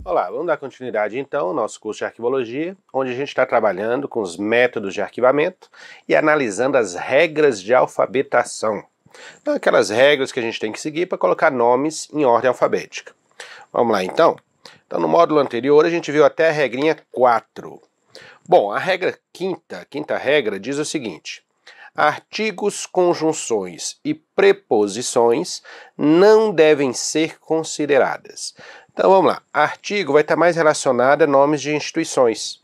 Olá, vamos dar continuidade então ao nosso curso de arquivologia, onde a gente está trabalhando com os métodos de arquivamento e analisando as regras de alfabetação. Então, aquelas regras que a gente tem que seguir para colocar nomes em ordem alfabética. Vamos lá então? Então no módulo anterior a gente viu até a regrinha 4. Bom, a regra quinta regra diz o seguinte: artigos, conjunções e preposições não devem ser consideradas. Então vamos lá, artigo vai estar mais relacionado a nomes de instituições.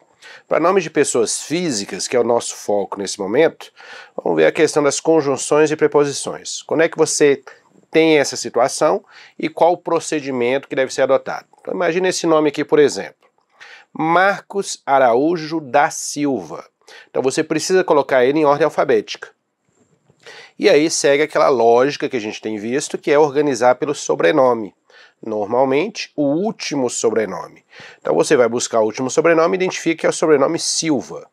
Para nomes de pessoas físicas, que é o nosso foco nesse momento, vamos ver a questão das conjunções e preposições. Quando é que você tem essa situação e qual o procedimento que deve ser adotado? Então imagine esse nome aqui, por exemplo. Marcos Araújo da Silva. Então você precisa colocar ele em ordem alfabética. E aí segue aquela lógica que a gente tem visto, que é organizar pelo sobrenome. Normalmente, o último sobrenome. Então você vai buscar o último sobrenome e identifica que é o sobrenome Silva.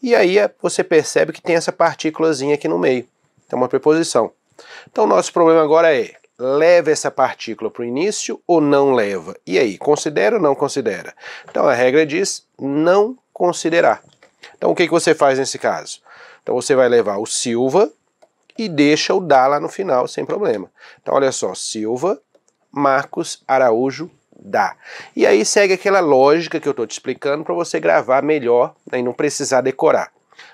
E aí você percebe que tem essa partículazinha aqui no meio. Então uma preposição. Então o nosso problema agora é: leva essa partícula para o início ou não leva? E aí, considera ou não considera? Então a regra diz não considerar. Então o que você faz nesse caso? Então você vai levar o Silva e deixa o da lá no final sem problema. Então olha só, Silva, Marcos Araújo da. E aí segue aquela lógica que eu estou te explicando para você gravar melhor, né, e não precisar decorar.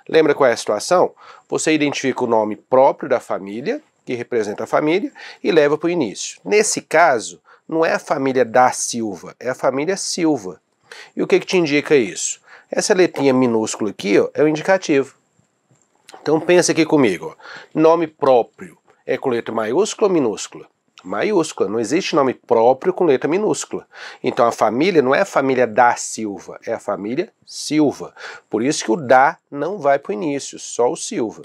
Lembra qual é a situação? Você identifica o nome próprio da família, que representa a família, e leva para o início. Nesse caso, não é a família da Silva, é a família Silva. E o que te indica isso? Essa letrinha minúscula aqui, ó, é o indicativo. Então pensa aqui comigo, ó. Nome próprio é com letra maiúscula ou minúscula? Maiúscula, não existe nome próprio com letra minúscula. Então a família não é a família da Silva, é a família Silva. Por isso que o da não vai para o início, só o Silva.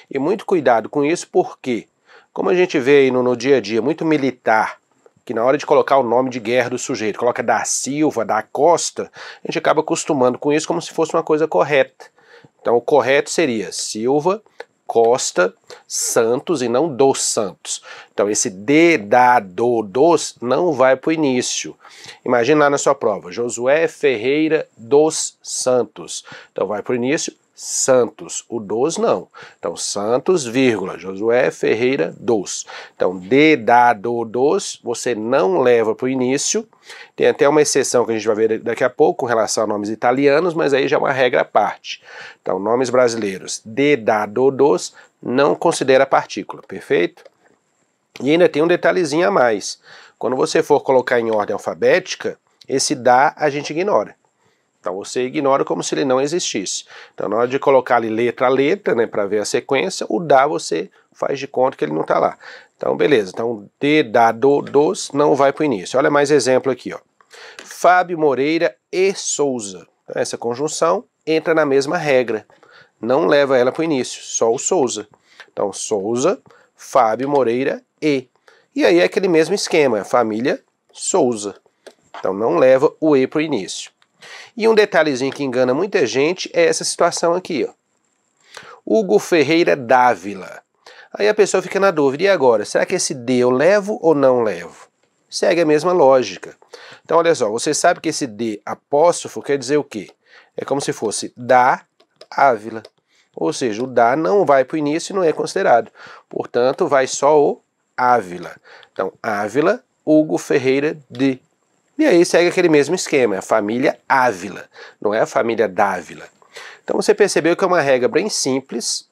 E muito cuidado com isso, porque, como a gente vê aí no dia a dia, muito militar, que na hora de colocar o nome de guerra do sujeito, coloca da Silva, da Costa, a gente acaba acostumando com isso como se fosse uma coisa correta. Então o correto seria Silva, Costa, Santos e não dos Santos. Então esse de, da, do, dos não vai para o início. Imagina lá na sua prova, Josué Ferreira dos Santos. Então vai para o início, Santos, o dos não. Então Santos, vírgula, Josué Ferreira dos. Então de, da, do, dos, você não leva para o início. Tem até uma exceção que a gente vai ver daqui a pouco com relação a nomes italianos, mas aí já é uma regra à parte. Então nomes brasileiros, de, da, do, dos, não considera partícula, perfeito? E ainda tem um detalhezinho a mais. Quando você for colocar em ordem alfabética, esse da a gente ignora. Então você ignora como se ele não existisse. Então na hora de colocar ali letra a letra, né, para ver a sequência, o da você faz de conta que ele não está lá. Então beleza, então de, da, do, dos não vai para o início. Olha mais exemplo aqui, ó. Fábio Moreira e Souza. Então, essa conjunção entra na mesma regra. Não leva ela para o início, só o Souza. Então Souza, Fábio Moreira e. E aí é aquele mesmo esquema, família Souza. Então não leva o e para o início. E um detalhezinho que engana muita gente é essa situação aqui, ó. Hugo Ferreira Dávila. Aí a pessoa fica na dúvida, e agora? Será que esse D eu levo ou não levo? Segue a mesma lógica. Então olha só, você sabe que esse D apóstrofo quer dizer o quê? É como se fosse da Ávila. Ou seja, o da não vai para o início e não é considerado. Portanto, vai só o Ávila. Então, Ávila, Hugo Ferreira de. E aí segue aquele mesmo esquema, é a família Ávila, não é a família Dávila. Então você percebeu que é uma regra bem simples,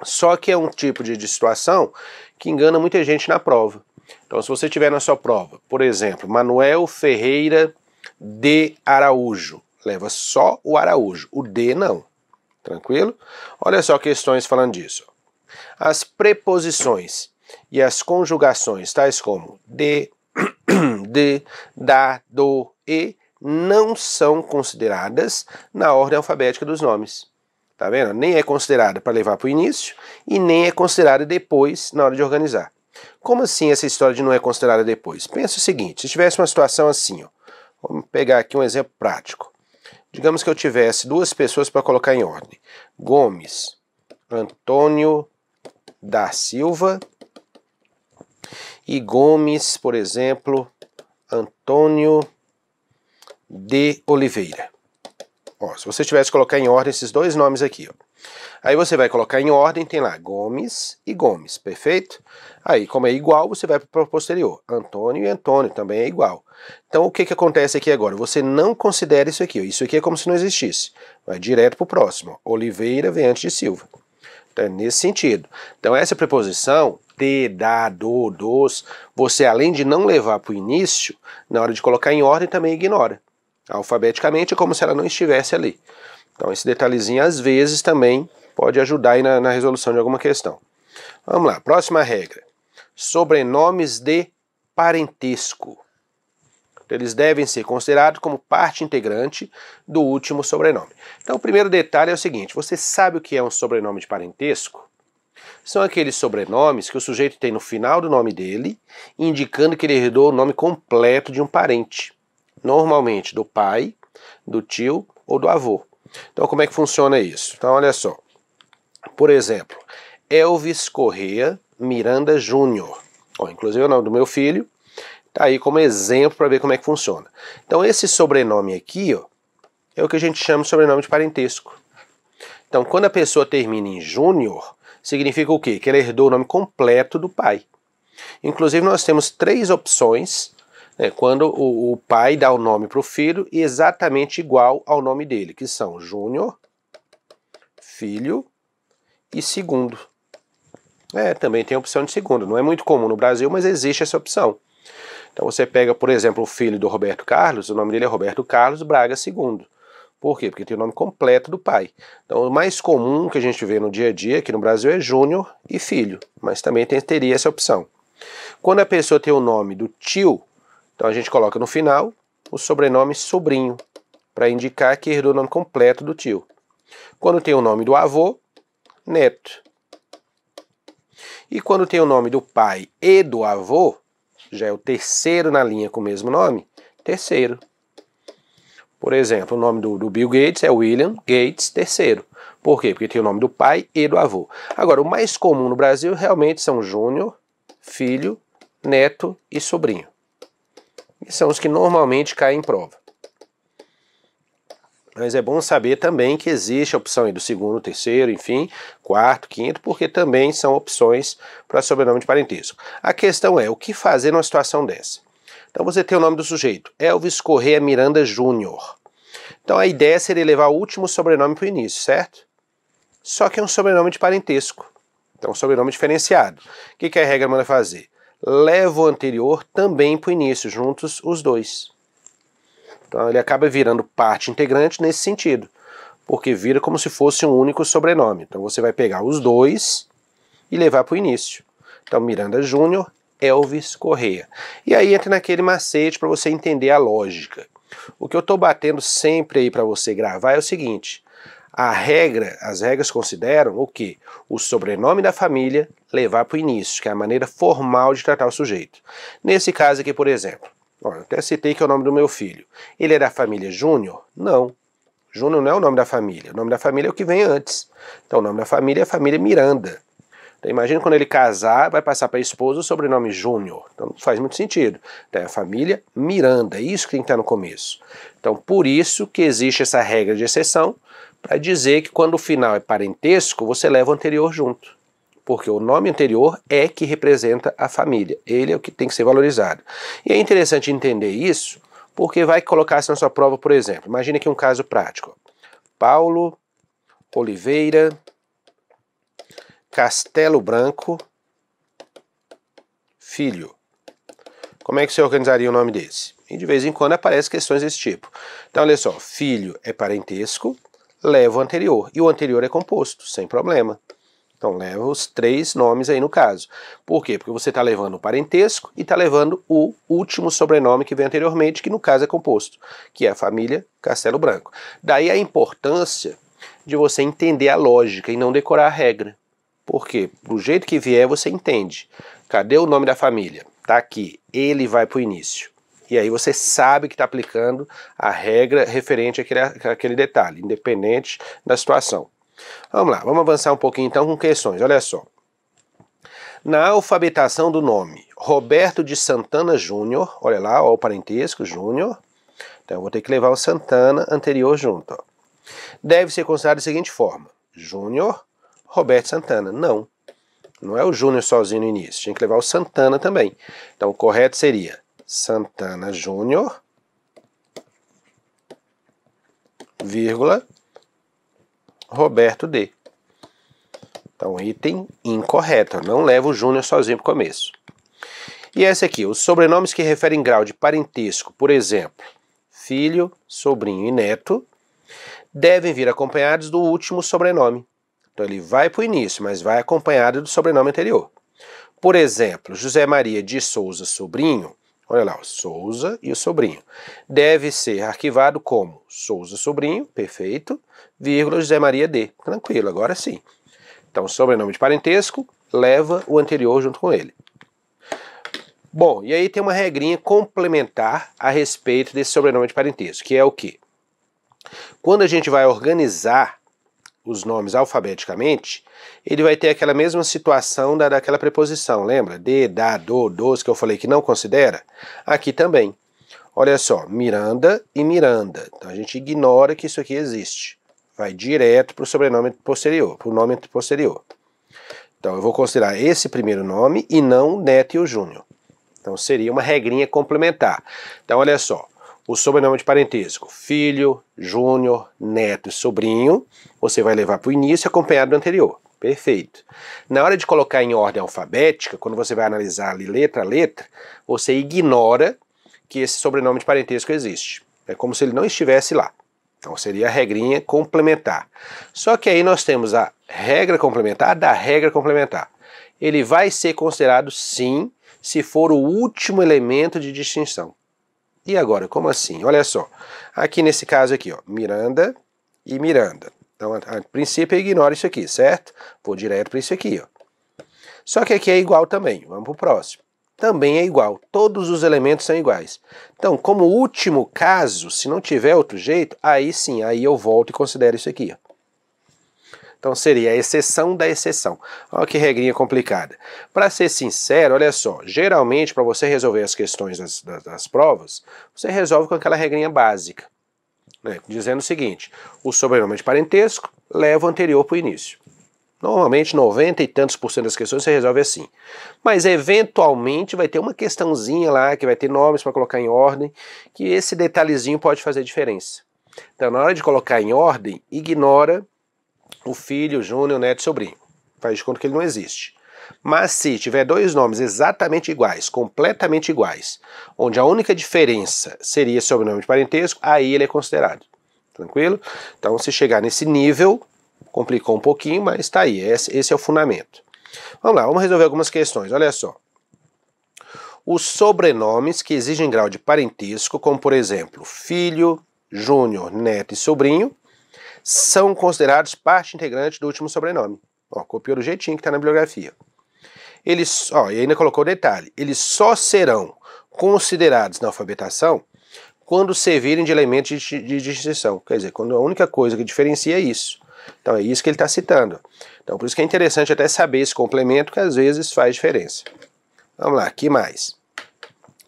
só que é um tipo de situação que engana muita gente na prova. Então se você tiver na sua prova, por exemplo, Manuel Ferreira de Araújo, leva só o Araújo, o de não. Tranquilo? Olha só questões falando disso. As preposições e as conjugações, tais como de, da, do, e, não são consideradas na ordem alfabética dos nomes. Tá vendo? Nem é considerada para levar para o início e nem é considerada depois na hora de organizar. Como assim essa história de não é considerada depois? Pensa o seguinte, se tivesse uma situação assim, ó, vamos pegar aqui um exemplo prático. Digamos que eu tivesse duas pessoas para colocar em ordem. Gomes, Antônio da Silva e Gomes, por exemplo, Antônio de Oliveira. Ó, se você tivesse que colocar em ordem esses dois nomes aqui, ó. Aí você vai colocar em ordem, tem lá Gomes e Gomes, perfeito? Aí, como é igual, você vai para o posterior. Antônio e Antônio também é igual. Então, o que acontece aqui agora? Você não considera isso aqui, ó. Isso aqui é como se não existisse. Vai direto para o próximo. Ó. Oliveira vem antes de Silva. Então, é nesse sentido. Então, essa preposição, de, da, do, dos, você além de não levar para o início, na hora de colocar em ordem também ignora. Alfabeticamente é como se ela não estivesse ali. Então esse detalhezinho às vezes também pode ajudar aí na resolução de alguma questão. Vamos lá, próxima regra. Sobrenomes de parentesco. Eles devem ser considerados como parte integrante do último sobrenome. Então o primeiro detalhe é o seguinte, você sabe o que é um sobrenome de parentesco? São aqueles sobrenomes que o sujeito tem no final do nome dele, indicando que ele herdou o nome completo de um parente. Normalmente do pai, do tio ou do avô. Então como é que funciona isso? Então olha só, por exemplo, Elvis Corrêa Miranda Júnior, inclusive é o nome do meu filho, tá aí como exemplo para ver como é que funciona. Então esse sobrenome aqui, ó, é o que a gente chama de sobrenome de parentesco. Então quando a pessoa termina em Júnior, significa o quê? Que ela herdou o nome completo do pai. Inclusive nós temos 3 opções, quando o pai dá o nome para o filho exatamente igual ao nome dele, que são Júnior, filho e segundo. Também tem a opção de segundo, não é muito comum no Brasil, mas existe essa opção. Então você pega, por exemplo, o filho do Roberto Carlos, o nome dele é Roberto Carlos Braga II. Por quê? Porque tem o nome completo do pai. Então o mais comum que a gente vê no dia a dia aqui no Brasil é Júnior e filho, mas também teria essa opção. Quando a pessoa tem o nome do tio, então a gente coloca no final o sobrenome sobrinho, para indicar que herdou o nome completo do tio. Quando tem o nome do avô, neto. E quando tem o nome do pai e do avô, já é o terceiro na linha com o mesmo nome, terceiro. Por exemplo, o nome do Bill Gates é William Gates III. Por quê? Porque tem o nome do pai e do avô. Agora, o mais comum no Brasil realmente são Júnior, filho, neto e sobrinho. E são os que normalmente caem em prova. Mas é bom saber também que existe a opção aí do segundo, terceiro, enfim, quarto, quinto, porque também são opções para sobrenome de parentesco. A questão é, o que fazer numa situação dessa? Então você tem o nome do sujeito, Elvis Corrêa Miranda Júnior. Então a ideia seria levar o último sobrenome para o início, certo? Só que é um sobrenome de parentesco. Então um sobrenome diferenciado. O que a regra manda fazer? Leva o anterior também para o início, juntos os dois. Então ele acaba virando parte integrante nesse sentido, porque vira como se fosse um único sobrenome. Então você vai pegar os dois e levar para o início. Então Miranda Júnior, Elvis Corrêa. E aí entra naquele macete para você entender a lógica. O que eu estou batendo sempre aí para você gravar é o seguinte, as regras consideram o quê? O sobrenome da família levar para o início, que é a maneira formal de tratar o sujeito. Nesse caso aqui, por exemplo, eu até citei que é o nome do meu filho. Ele é da família Júnior? Não. Júnior não é o nome da família. O nome da família é o que vem antes. Então o nome da família é a família Miranda. Então imagina quando ele casar, vai passar para a esposa o sobrenome Júnior. Então não faz muito sentido. Então é a família Miranda, é isso que tem que estar no começo. Então por isso que existe essa regra de exceção, para dizer que quando o final é parentesco, você leva o anterior junto. Porque o nome anterior é que representa a família. Ele é o que tem que ser valorizado. E é interessante entender isso, porque vai colocar-se na sua prova, por exemplo. Imagine aqui um caso prático. Paulo Oliveira Castelo Branco Filho. Como é que você organizaria o nome desse? E de vez em quando aparecem questões desse tipo. Então olha só, filho é parentesco, leva o anterior. E o anterior é composto, sem problema. Então leva os 3 nomes aí no caso. Por quê? Porque você está levando o parentesco e está levando o último sobrenome que vem anteriormente, que no caso é composto, que é a família Castelo Branco. Daí a importância de você entender a lógica e não decorar a regra. Por quê? Do jeito que vier você entende. Cadê o nome da família? Tá aqui, ele vai para o início. E aí você sabe que está aplicando a regra referente àquele detalhe, independente da situação. Vamos lá, vamos avançar um pouquinho então com questões, olha só. Na alfabetação do nome Roberto de Santana Júnior, olha lá, ó, o parentesco, Júnior, Então eu vou ter que levar o Santana anterior junto. Ó. Deve ser considerado da seguinte forma. Júnior, Roberto Santana. Não. Não é o Júnior sozinho no início. Tinha que levar o Santana também. Então o correto seria Santana Júnior, vírgula, Roberto D. Então item incorreto. Não leva o Júnior sozinho para o começo. E essa aqui, os sobrenomes que referem grau de parentesco, por exemplo, filho, sobrinho e neto, devem vir acompanhados do último sobrenome. Então ele vai para o início, mas vai acompanhado do sobrenome anterior. Por exemplo, José Maria de Souza Sobrinho, olha lá, o Souza e o sobrinho, deve ser arquivado como Souza Sobrinho, perfeito, vírgula José Maria D. Tranquilo, agora sim. Então sobrenome de parentesco leva o anterior junto com ele. Bom, e aí tem uma regrinha complementar a respeito desse sobrenome de parentesco, que é o quê? Quando a gente vai organizar os nomes alfabeticamente, ele vai ter aquela mesma situação daquela preposição, lembra? De, da, do, dos, que eu falei que não considera? Aqui também. Olha só, Miranda e Miranda. Então a gente ignora que isso aqui existe. Vai direto para o sobrenome posterior, para o nome posterior. Então eu vou considerar esse primeiro nome e não o Neto e o Júnior. Então seria uma regrinha complementar. Então olha só, o sobrenome de parentesco, filho, júnior, neto e sobrinho, você vai levar para o início acompanhado do anterior. Perfeito. Na hora de colocar em ordem alfabética, quando você vai analisar ali letra a letra, você ignora que esse sobrenome de parentesco existe. É como se ele não estivesse lá. Então seria a regrinha complementar. Só que aí nós temos a regra complementar da regra complementar. Ele vai ser considerado sim, se for o último elemento de distinção. E agora, como assim? Olha só, aqui nesse caso aqui, ó, Miranda e Miranda. Então, a princípio, eu ignoro isso aqui, certo? Vou direto para isso aqui, ó. Só que aqui é igual também. Vamos para o próximo. Também é igual. Todos os elementos são iguais. Então, como último caso, se não tiver outro jeito, aí sim, aí eu volto e considero isso aqui, ó. Então seria a exceção da exceção. Olha que regrinha complicada. Para ser sincero, olha só, geralmente para você resolver as questões das provas, você resolve com aquela regrinha básica, né, dizendo o seguinte, o sobrenome de parentesco leva o anterior para o início. Normalmente 90 e tantos % das questões você resolve assim. Mas eventualmente vai ter uma questãozinha lá que vai ter nomes para colocar em ordem, que esse detalhezinho pode fazer diferença. Então na hora de colocar em ordem, ignora o filho, júnior, neto e sobrinho. Faz de conta que ele não existe. Mas se tiver dois nomes exatamente iguais, completamente iguais, onde a única diferença seria sobrenome de parentesco, aí ele é considerado. Tranquilo? Então se chegar nesse nível, complicou um pouquinho, mas está aí. Esse é o fundamento. Vamos lá, vamos resolver algumas questões. Olha só. Os sobrenomes que exigem grau de parentesco, como por exemplo, filho, júnior, neto e sobrinho, são considerados parte integrante do último sobrenome. Ó, copiou do jeitinho que está na bibliografia. Eles, ó, e ainda colocou o detalhe, eles só serão considerados na alfabetação quando servirem de elementos de distinção. Quer dizer, quando a única coisa que diferencia é isso. Então é isso que ele está citando. Então por isso que é interessante até saber esse complemento, que às vezes faz diferença. Vamos lá, que mais?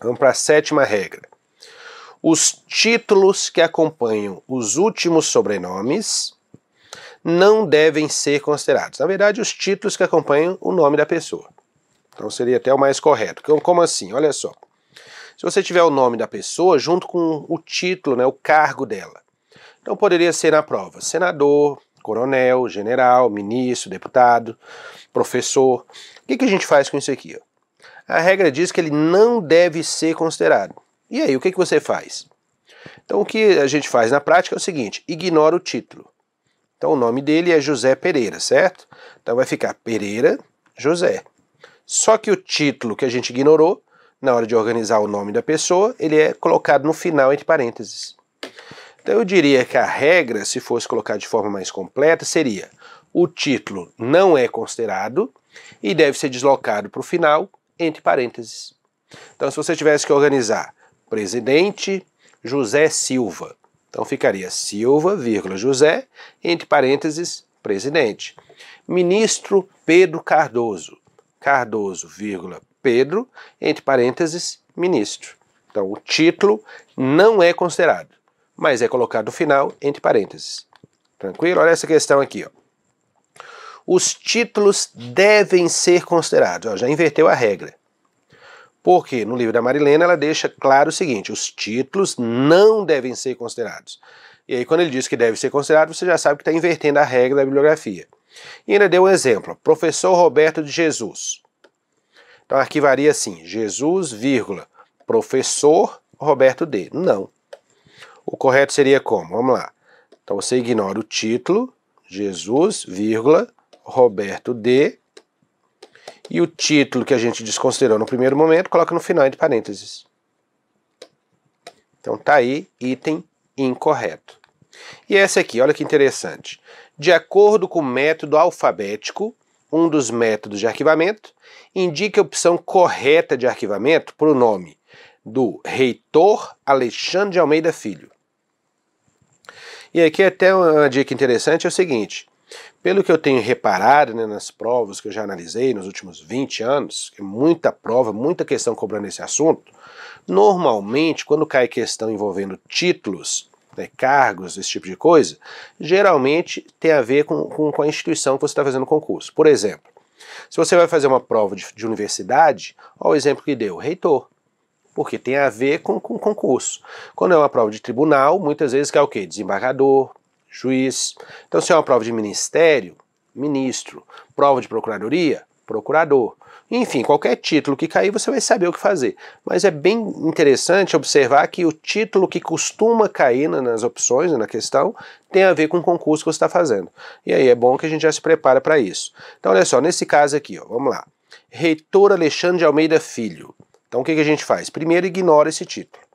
Vamos para a 7ª regra. Os títulos que acompanham os últimos sobrenomes não devem ser considerados. Na verdade, os títulos que acompanham o nome da pessoa. Então seria até o mais correto. Como assim? Olha só. Se você tiver o nome da pessoa junto com o título, né, o cargo dela. Então poderia ser na prova senador, coronel, general, ministro, deputado, professor. O que a gente faz com isso aqui? Ó? A regra diz que ele não deve ser considerado. E aí, o que você faz? Então o que a gente faz na prática é o seguinte, ignora o título. Então o nome dele é José Pereira, certo? Então vai ficar Pereira José. Só que o título que a gente ignorou, na hora de organizar o nome da pessoa, ele é colocado no final entre parênteses. Então eu diria que a regra, se fosse colocar de forma mais completa, seria o título não é considerado e deve ser deslocado para o final entre parênteses. Então se você tivesse que organizar presidente José Silva, então ficaria Silva, José, entre parênteses, presidente. Ministro Pedro Cardoso, Cardoso, Pedro, entre parênteses, ministro. Então, o título não é considerado, mas é colocado no final entre parênteses. Tranquilo? Olha essa questão aqui, ó. Os títulos devem ser considerados. Ó, já inverteu a regra. Porque no livro da Marilena ela deixa claro o seguinte: os títulos não devem ser considerados. E aí quando ele diz que deve ser considerado, você já sabe que está invertendo a regra da bibliografia. E ainda deu um exemplo: professor Roberto de Jesus. Então arquivaria assim: Jesus, vírgula, professor Roberto D. Não. O correto seria como? Vamos lá. Então você ignora o título, Jesus, vírgula, Roberto D. E o título que a gente desconsiderou no primeiro momento, coloca no final entre parênteses. Então tá aí, item incorreto. E essa aqui, olha que interessante. De acordo com o método alfabético, um dos métodos de arquivamento, indique a opção correta de arquivamento para o nome do reitor Alexandre de Almeida Filho. E aqui até uma dica interessante é o seguinte: pelo que eu tenho reparado, né, nas provas que eu já analisei nos últimos 20 anos, muita prova, muita questão cobrando esse assunto, normalmente quando cai questão envolvendo títulos, né, cargos, esse tipo de coisa, geralmente tem a ver com a instituição que você está fazendo o concurso. Por exemplo, se você vai fazer uma prova de universidade, olha o exemplo que deu, reitor. Porque tem a ver com concurso. Quando é uma prova de tribunal, muitas vezes cai o quê? Desembargador, juiz. Então, se é uma prova de ministério, ministro. Prova de procuradoria, procurador. Enfim, qualquer título que cair, você vai saber o que fazer. Mas é bem interessante observar que o título que costuma cair nas opções, na questão, tem a ver com o concurso que você está fazendo. E aí é bom que a gente já se prepara para isso. Então, olha só, nesse caso aqui, ó, vamos lá. Reitor Alexandre de Almeida Filho. Então o que a gente faz? Primeiro ignora esse título.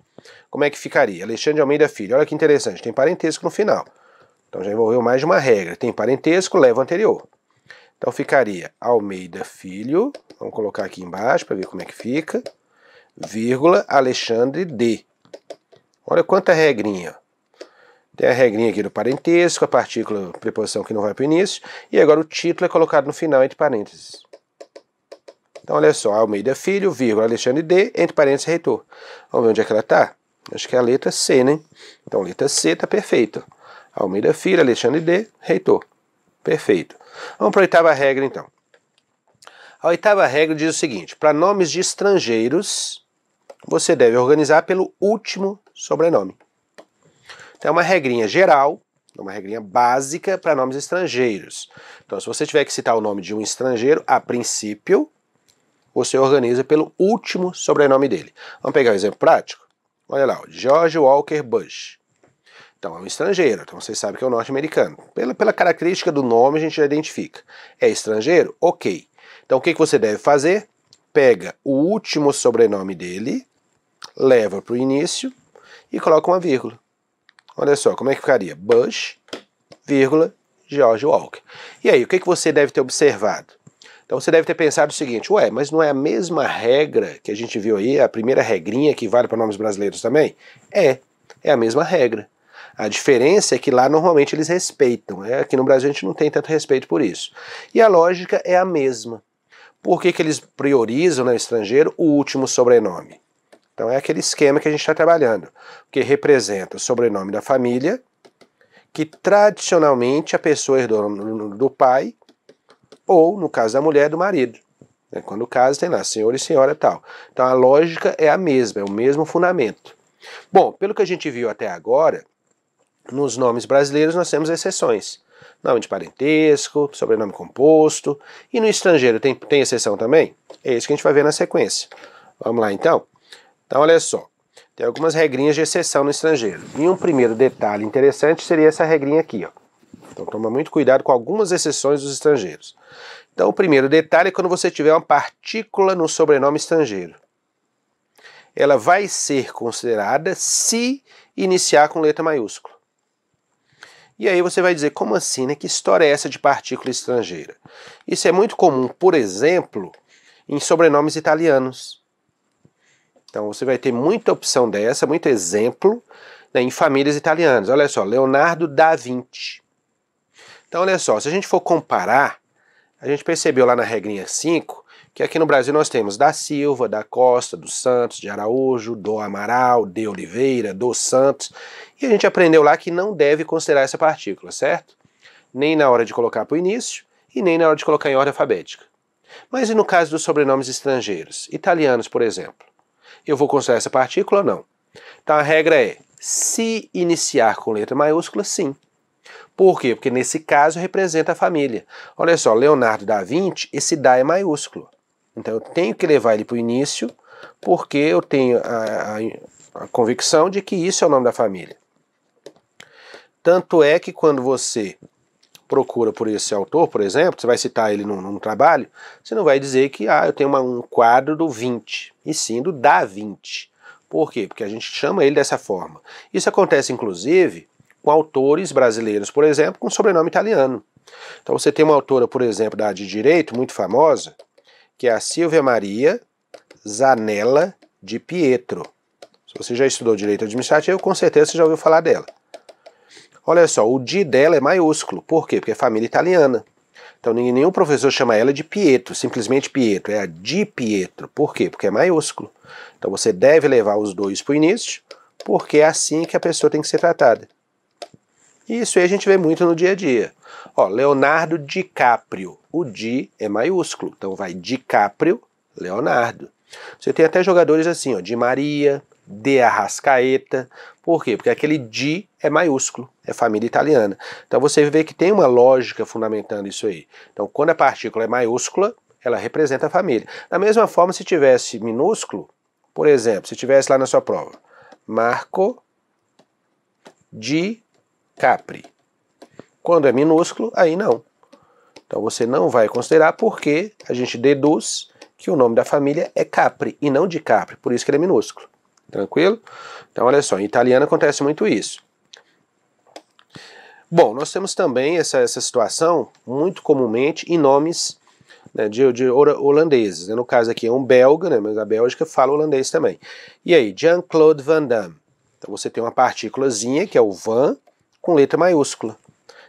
Como é que ficaria? Alexandre de Almeida Filho. Olha que interessante, tem parentesco no final. Então já envolveu mais de uma regra. Tem parentesco, leva o anterior. Então ficaria Almeida Filho, vamos colocar aqui embaixo para ver como é que fica, vírgula, Alexandre D. Olha quanta regrinha. Tem a regrinha aqui do parentesco, a partícula, a preposição que não vai para o início, e agora o título é colocado no final entre parênteses. Então, olha só, Almeida Filho, vírgula, Alexandre D, entre parênteses, reitor. Vamos ver onde é que ela está? Acho que é a letra C, né? Então, letra C está perfeita. Almeida Filho, Alexandre D, reitor. Perfeito. Vamos para a oitava regra, então. A oitava regra diz o seguinte: para nomes de estrangeiros, você deve organizar pelo último sobrenome. Então, é uma regrinha geral, uma regrinha básica para nomes estrangeiros. Então, se você tiver que citar o nome de um estrangeiro, a princípio, você organiza pelo último sobrenome dele. Vamos pegar um exemplo prático? Olha lá, George Walker Bush. Então é um estrangeiro, então você sabe que é um norte-americano. Pela característica do nome a gente já identifica. É estrangeiro? Ok. Então o que você deve fazer? Pega o último sobrenome dele, leva para o início e coloca uma vírgula. Olha só, como é que ficaria? Bush, vírgula, George Walker. E aí, o que você deve ter observado? Então você deve ter pensado o seguinte: ué, mas não é a mesma regra que a gente viu aí, a primeira regrinha que vale para nomes brasileiros também? É a mesma regra. A diferença é que lá normalmente eles respeitam, aqui no Brasil a gente não tem tanto respeito por isso. E a lógica é a mesma. Por que eles priorizam no estrangeiro o último sobrenome? Então é aquele esquema que a gente está trabalhando, que representa o sobrenome da família, que tradicionalmente a pessoa herdou do pai, ou, no caso da mulher, do marido. Quando o caso tem lá senhor e senhora e tal. Então a lógica é a mesma, é o mesmo fundamento. Bom, pelo que a gente viu até agora, nos nomes brasileiros nós temos exceções. Nome de parentesco, sobrenome composto. E no estrangeiro tem exceção também? É isso que a gente vai ver na sequência. Vamos lá então? Então olha só, tem algumas regrinhas de exceção no estrangeiro. E um primeiro detalhe interessante seria essa regrinha aqui, ó. Então toma muito cuidado com algumas exceções dos estrangeiros. Então o primeiro detalhe é quando você tiver uma partícula no sobrenome estrangeiro. Ela vai ser considerada se iniciar com letra maiúscula. E aí você vai dizer, como assim, né? Que história é essa de partícula estrangeira? Isso é muito comum, por exemplo, em sobrenomes italianos. Então você vai ter muita opção dessa, muito exemplo, né, em famílias italianas. Olha só, Leonardo da Vinci. Então olha só, se a gente for comparar, a gente percebeu lá na regrinha 5 que aqui no Brasil nós temos da Silva, da Costa, dos Santos, de Araújo, do Amaral, de Oliveira, dos Santos, e a gente aprendeu lá que não deve considerar essa partícula, certo? Nem na hora de colocar para o início e nem na hora de colocar em ordem alfabética. Mas e no caso dos sobrenomes estrangeiros, italianos, por exemplo? Eu vou considerar essa partícula ou não? Então a regra é, se iniciar com letra maiúscula, sim. Por quê? Porque nesse caso representa a família. Olha só, Leonardo da Vinci, esse da é maiúsculo. Então eu tenho que levar ele para o início, porque eu tenho a convicção de que isso é o nome da família. Tanto é que quando você procura por esse autor, por exemplo, você vai citar ele num trabalho, você não vai dizer que eu tenho um quadro do Vinci, e sim do Da Vinci. Por quê? Porque a gente chama ele dessa forma. Isso acontece, inclusive, com autores brasileiros, por exemplo, com sobrenome italiano. Então você tem uma autora, por exemplo, da área de direito, muito famosa, que é a Silvia Maria Zanella de Pietro. Se você já estudou direito administrativo, com certeza você já ouviu falar dela. Olha só, o D dela é maiúsculo. Por quê? Porque é família italiana. Então nenhum professor chama ela de Pietro, simplesmente Pietro. É a Di Pietro. Por quê? Porque é maiúsculo. Então você deve levar os dois para o início, porque é assim que a pessoa tem que ser tratada. Isso aí a gente vê muito no dia a dia. Ó, Leonardo DiCaprio. O Di é maiúsculo. Então vai DiCaprio, Leonardo. Você tem até jogadores assim, ó, Di Maria, De Arrascaeta. Por quê? Porque aquele Di é maiúsculo, é família italiana. Então você vê que tem uma lógica fundamentando isso aí. Então quando a partícula é maiúscula, ela representa a família. Da mesma forma, se tivesse minúsculo, por exemplo, se tivesse lá na sua prova, Marco Di Capri. Quando é minúsculo, aí não. Então você não vai considerar porque a gente deduz que o nome da família é Capri e não Di Capri, por isso que ele é minúsculo. Tranquilo? Então olha só, em italiano acontece muito isso. Bom, nós temos também essa situação muito comumente em nomes, né, de holandeses. No caso aqui é um belga, né, mas a Bélgica fala holandês também. E aí, Jean-Claude Van Damme. Então você tem uma partículazinha, que é o Van, com letra maiúscula.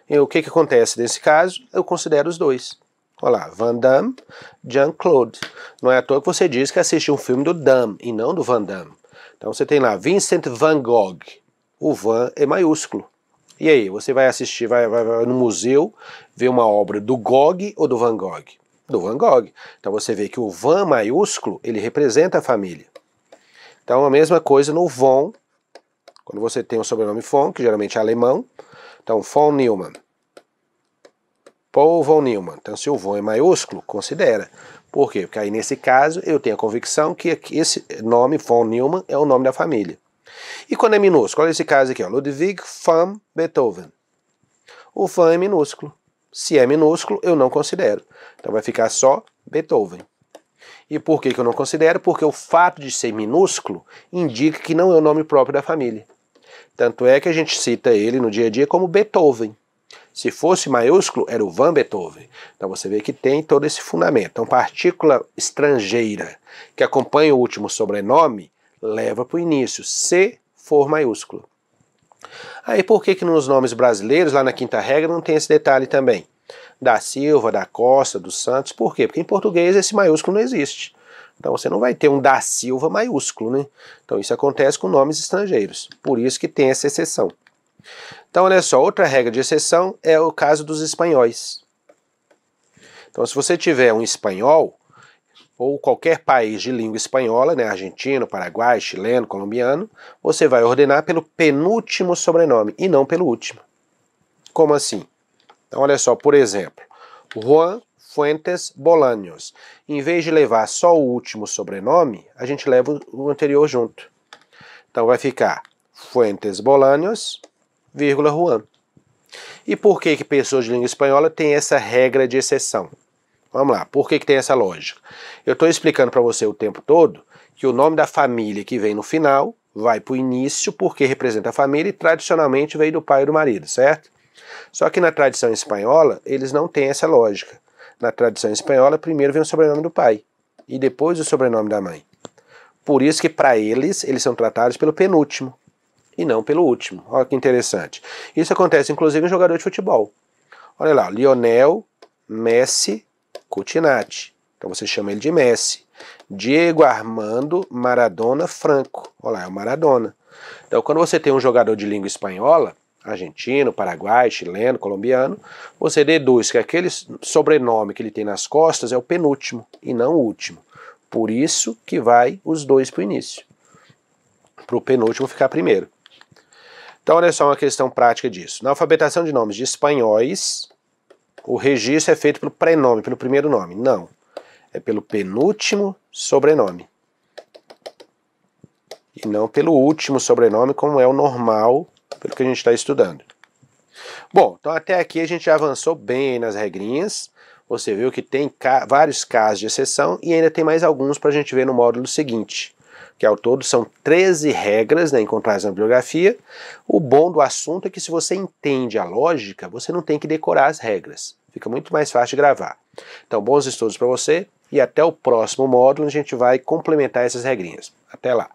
E o que acontece nesse caso? Eu considero os dois. Olha lá, Van Damme, Jean-Claude. Não é à toa que você diz que assistiu um filme do Damme e não do Van Damme. Então você tem lá Vincent Van Gogh. O Van é maiúsculo. E aí, você vai assistir, vai no museu, ver uma obra do Gogh ou do Van Gogh? Do Van Gogh. Então você vê que o Van maiúsculo, ele representa a família. Então a mesma coisa no von, quando você tem o sobrenome von, que geralmente é alemão. Então von Neumann. Paul von Neumann. Então se o von é maiúsculo, considera. Por quê? Porque aí nesse caso eu tenho a convicção que esse nome von Neumann é o nome da família. E quando é minúsculo? Olha esse caso aqui, ó, Ludwig van Beethoven. O van é minúsculo. Se é minúsculo, eu não considero. Então vai ficar só Beethoven. E por que eu não considero? Porque o fato de ser minúsculo indica que não é o nome próprio da família. Tanto é que a gente cita ele no dia a dia como Beethoven. Se fosse maiúsculo, era o Van Beethoven. Então você vê que tem todo esse fundamento. Então partícula estrangeira que acompanha o último sobrenome, leva para o início, se for maiúsculo. Aí por que nos nomes brasileiros, lá na quinta regra, não tem esse detalhe também? Da Silva, da Costa, dos Santos, por quê? Porque em português esse maiúsculo não existe. Então você não vai ter um da Silva maiúsculo, né? Então isso acontece com nomes estrangeiros, por isso que tem essa exceção. Então olha só, outra regra de exceção é o caso dos espanhóis. Então se você tiver um espanhol, ou qualquer país de língua espanhola, né, argentino, paraguai, chileno, colombiano, você vai ordenar pelo penúltimo sobrenome e não pelo último. Como assim? Então olha só, por exemplo, Juan Fuentes Bolaños. Em vez de levar só o último sobrenome, a gente leva o anterior junto. Então vai ficar Fuentes Bolaños, vírgula Juan. E por que pessoas de língua espanhola têm essa regra de exceção? Vamos lá, por que tem essa lógica? Eu estou explicando para você o tempo todo que o nome da família que vem no final vai para o início porque representa a família e tradicionalmente veio do pai e do marido, certo? Só que na tradição espanhola, eles não têm essa lógica. Na tradição espanhola, primeiro vem o sobrenome do pai e depois o sobrenome da mãe. Por isso que para eles são tratados pelo penúltimo e não pelo último. Olha que interessante. Isso acontece inclusive em jogador de futebol. Olha lá, Lionel Messi Coutinho. Então você chama ele de Messi. Diego Armando Maradona Franco. Olha lá, é o Maradona. Então quando você tem um jogador de língua espanhola, argentino, paraguai, chileno, colombiano, você deduz que aquele sobrenome que ele tem nas costas é o penúltimo e não o último. Por isso que vai os dois para o início, para o penúltimo ficar primeiro. Então olha só uma questão prática disso. Na alfabetação de nomes de espanhóis, o registro é feito pelo prenome, pelo primeiro nome. Não, é pelo penúltimo sobrenome. E não pelo último sobrenome, como é o normal, pelo que a gente está estudando. Bom, então até aqui a gente já avançou bem nas regrinhas. Você viu que tem vários casos de exceção e ainda tem mais alguns para a gente ver no módulo seguinte, que ao todo são 13 regras, né, encontradas na bibliografia. O bom do assunto é que se você entende a lógica, você não tem que decorar as regras. Fica muito mais fácil de gravar. Então, bons estudos para você e até o próximo módulo a gente vai complementar essas regrinhas. Até lá!